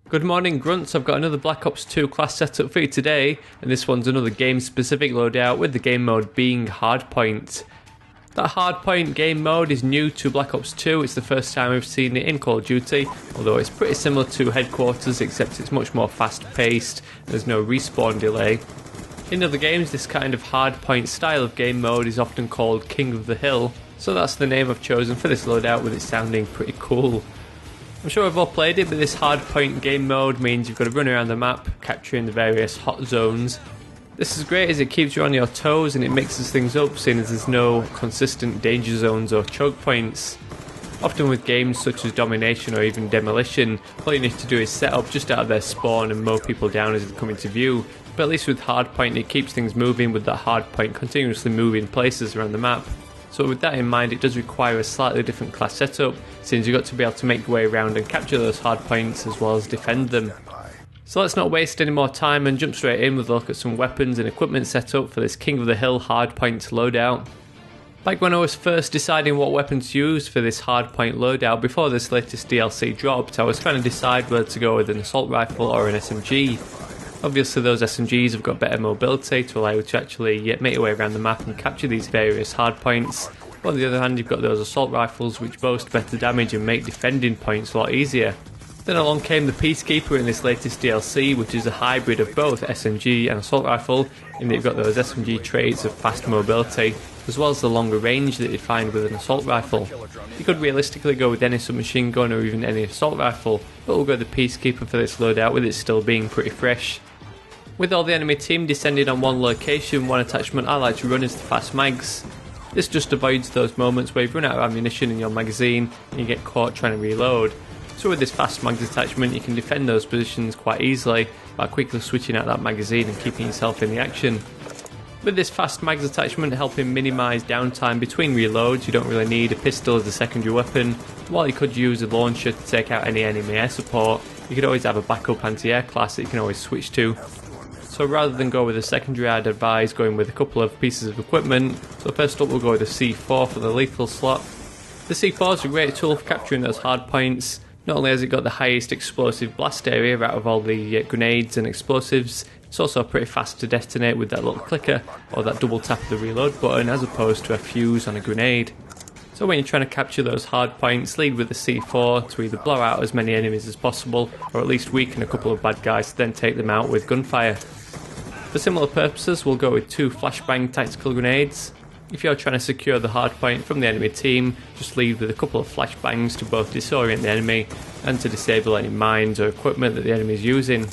Good morning, Grunts. I've got another Black Ops 2 class setup for you today, and this one's another game-specific loadout with the game mode being Hardpoint. That Hardpoint game mode is new to Black Ops 2. It's the first time we've seen it in Call of Duty, although it's pretty similar to Headquarters except it's much more fast-paced, there's no respawn delay. In other games, this kind of Hardpoint style of game mode is often called King of the Hill, so that's the name I've chosen for this loadout with it sounding pretty cool. I'm sure we've all played it, but this hardpoint game mode means you've got to run around the map, capturing the various hot zones. This is great as it keeps you on your toes and it mixes things up, seeing as there's no consistent danger zones or choke points. Often with games such as Domination or even Demolition, all you need to do is set up just out of their spawn and mow people down as they come into view. But at least with hardpoint it keeps things moving, with that hardpoint continuously moving places around the map. So with that in mind, it does require a slightly different class setup, since you've got to be able to make your way around and capture those hard points as well as defend them. So let's not waste any more time and jump straight in with a look at some weapons and equipment setup for this King of the Hill hardpoint loadout. Like when I was first deciding what weapons to use for this hardpoint loadout before this latest DLC dropped, I was trying to decide whether to go with an assault rifle or an SMG. Obviously those SMGs have got better mobility to allow you to actually make your way around the map and capture these various hardpoints. But on the other hand, you've got those assault rifles which boast better damage and make defending points a lot easier. Then along came the Peacekeeper in this latest DLC, which is a hybrid of both SMG and assault rifle, in that you've got those SMG traits of fast mobility, as well as the longer range that you'd find with an assault rifle. You could realistically go with any submachine gun or even any assault rifle, but we'll go with the Peacekeeper for this loadout with it still being pretty fresh. With all the enemy team descending on one location, one attachment I like to run is the fast mags. This just avoids those moments where you've run out of ammunition in your magazine and you get caught trying to reload. So with this fast mags attachment you can defend those positions quite easily by quickly switching out that magazine and keeping yourself in the action. With this fast mags attachment helping minimise downtime between reloads, you don't really need a pistol as a secondary weapon. While you could use a launcher to take out any enemy air support, you could always have a backup anti-air class that you can always switch to. So rather than go with a secondary, I'd advise going with a couple of pieces of equipment. So first up we'll go with a C4 for the lethal slot. The C4 is a great tool for capturing those hard points. Not only has it got the highest explosive blast area out of all the grenades and explosives, it's also pretty fast to detonate with that little clicker or that double tap of the reload button as opposed to a fuse on a grenade. So when you're trying to capture those hard points, lead with the C4 to either blow out as many enemies as possible or at least weaken a couple of bad guys to then take them out with gunfire. For similar purposes, we'll go with 2 flashbang tactical grenades. If you're trying to secure the hardpoint from the enemy team, just lead with a couple of flashbangs to both disorient the enemy and to disable any mines or equipment that the enemy is using.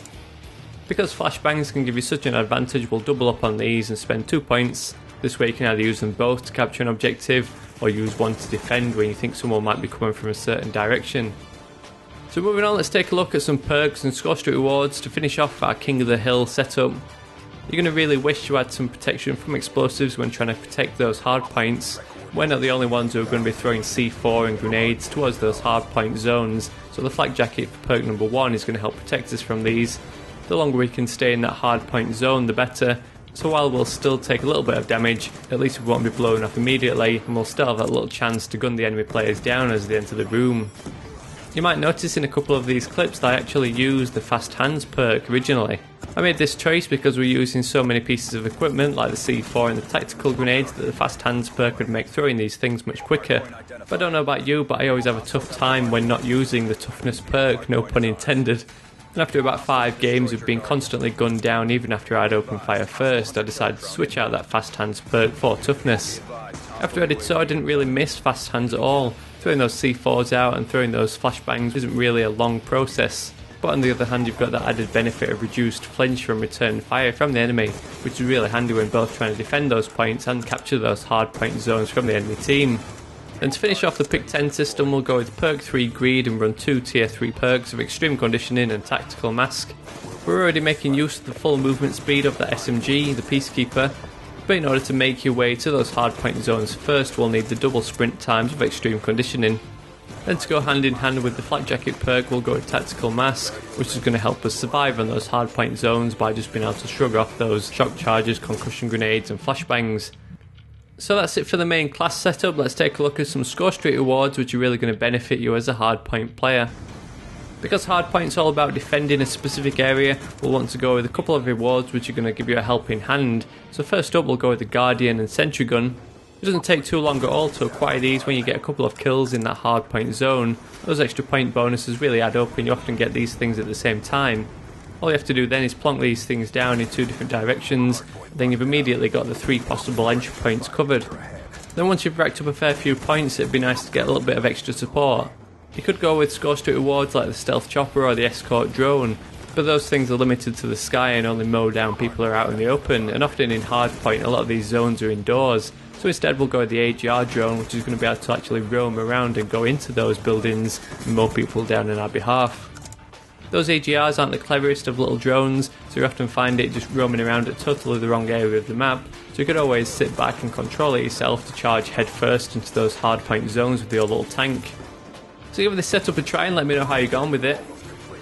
Because flashbangs can give you such an advantage, we'll double up on these and spend 2 points. This way you can either use them both to capture an objective or use one to defend when you think someone might be coming from a certain direction. So moving on, let's take a look at some perks and score streak rewards to finish off our King of the Hill setup. You're going to really wish you had some protection from explosives when trying to protect those hard points. We're not the only ones who are going to be throwing C4 and grenades towards those hard point zones, so the flak jacket for perk number 1 is going to help protect us from these. The longer we can stay in that hard point zone, the better. So while we'll still take a little bit of damage, at least we won't be blown up immediately, and we'll still have that little chance to gun the enemy players down as they enter the room. You might notice in a couple of these clips that I actually used the fast hands perk originally. I made this choice because we're using so many pieces of equipment like the C4 and the tactical grenades that the fast hands perk would make throwing these things much quicker. But I don't know about you, but I always have a tough time when not using the toughness perk, no pun intended. And after about 5 games of being constantly gunned down even after I'd opened fire first, I decided to switch out that fast hands perk for toughness. After I did so, I didn't really miss fast hands at all. Throwing those C4s out and throwing those flashbangs isn't really a long process. But on the other hand, you've got that added benefit of reduced flinch from return fire from the enemy, which is really handy when both trying to defend those points and capture those hard point zones from the enemy team. And to finish off the pick 10 system, we'll go with perk 3 greed and run 2 tier 3 perks of extreme conditioning and tactical mask. We're already making use of the full movement speed of the SMG, the Peacekeeper, but in order to make your way to those hardpoint zones first, we'll need the double sprint times of extreme conditioning. Then to go hand in hand with the flak jacket perk, we'll go with tactical mask, which is going to help us survive on those hardpoint zones by just being able to shrug off those shock charges, concussion grenades and flashbangs. So that's it for the main class setup. Let's take a look at some score streak rewards which are really going to benefit you as a hardpoint player. Because Hardpoint's all about defending a specific area, we'll want to go with a couple of rewards which are going to give you a helping hand. So first up we'll go with the Guardian and Sentry Gun. It doesn't take too long at all to acquire these when you get a couple of kills in that hardpoint zone. Those extra point bonuses really add up and you often get these things at the same time. All you have to do then is plonk these things down in 2 different directions, then you've immediately got the 3 possible entry points covered. Then once you've racked up a fair few points, it'd be nice to get a little bit of extra support. You could go with score street rewards like the stealth chopper or the escort drone, but those things are limited to the sky and only mow down people who are out in the open, and often in Hardpoint a lot of these zones are indoors. So instead we'll go with the AGR drone, which is going to be able to actually roam around and go into those buildings and mow people down on our behalf. Those AGRs aren't the cleverest of little drones, so you often find it just roaming around at totally the wrong area of the map, so you could always sit back and control it yourself to charge head first into those hardpoint zones with your little tank. So give this setup a try and let me know how you got on with it.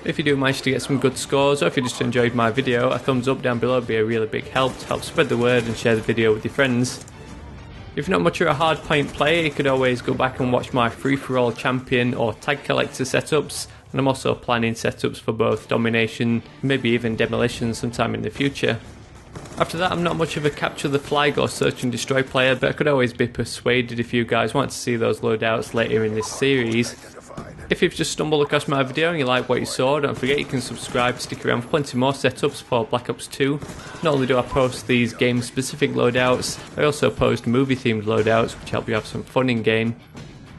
If you do manage to get some good scores, or if you just enjoyed my video, a thumbs up down below would be a really big help to help spread the word and share the video with your friends. If you're not much of a hardpoint player, you could always go back and watch my free-for-all champion or tag collector setups, and I'm also planning setups for both domination, maybe even demolition sometime in the future. After that, I'm not much of a capture the flag or search and destroy player, but I could always be persuaded if you guys want to see those loadouts later in this series. If you've just stumbled across my video and you like what you saw, don't forget you can subscribe, stick around for plenty more setups for Black Ops 2. Not only do I post these game specific loadouts, I also post movie themed loadouts which help you have some fun in game.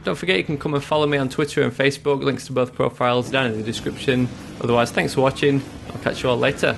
Don't forget you can come and follow me on Twitter and Facebook, links to both profiles down in the description. Otherwise, thanks for watching, I'll catch you all later.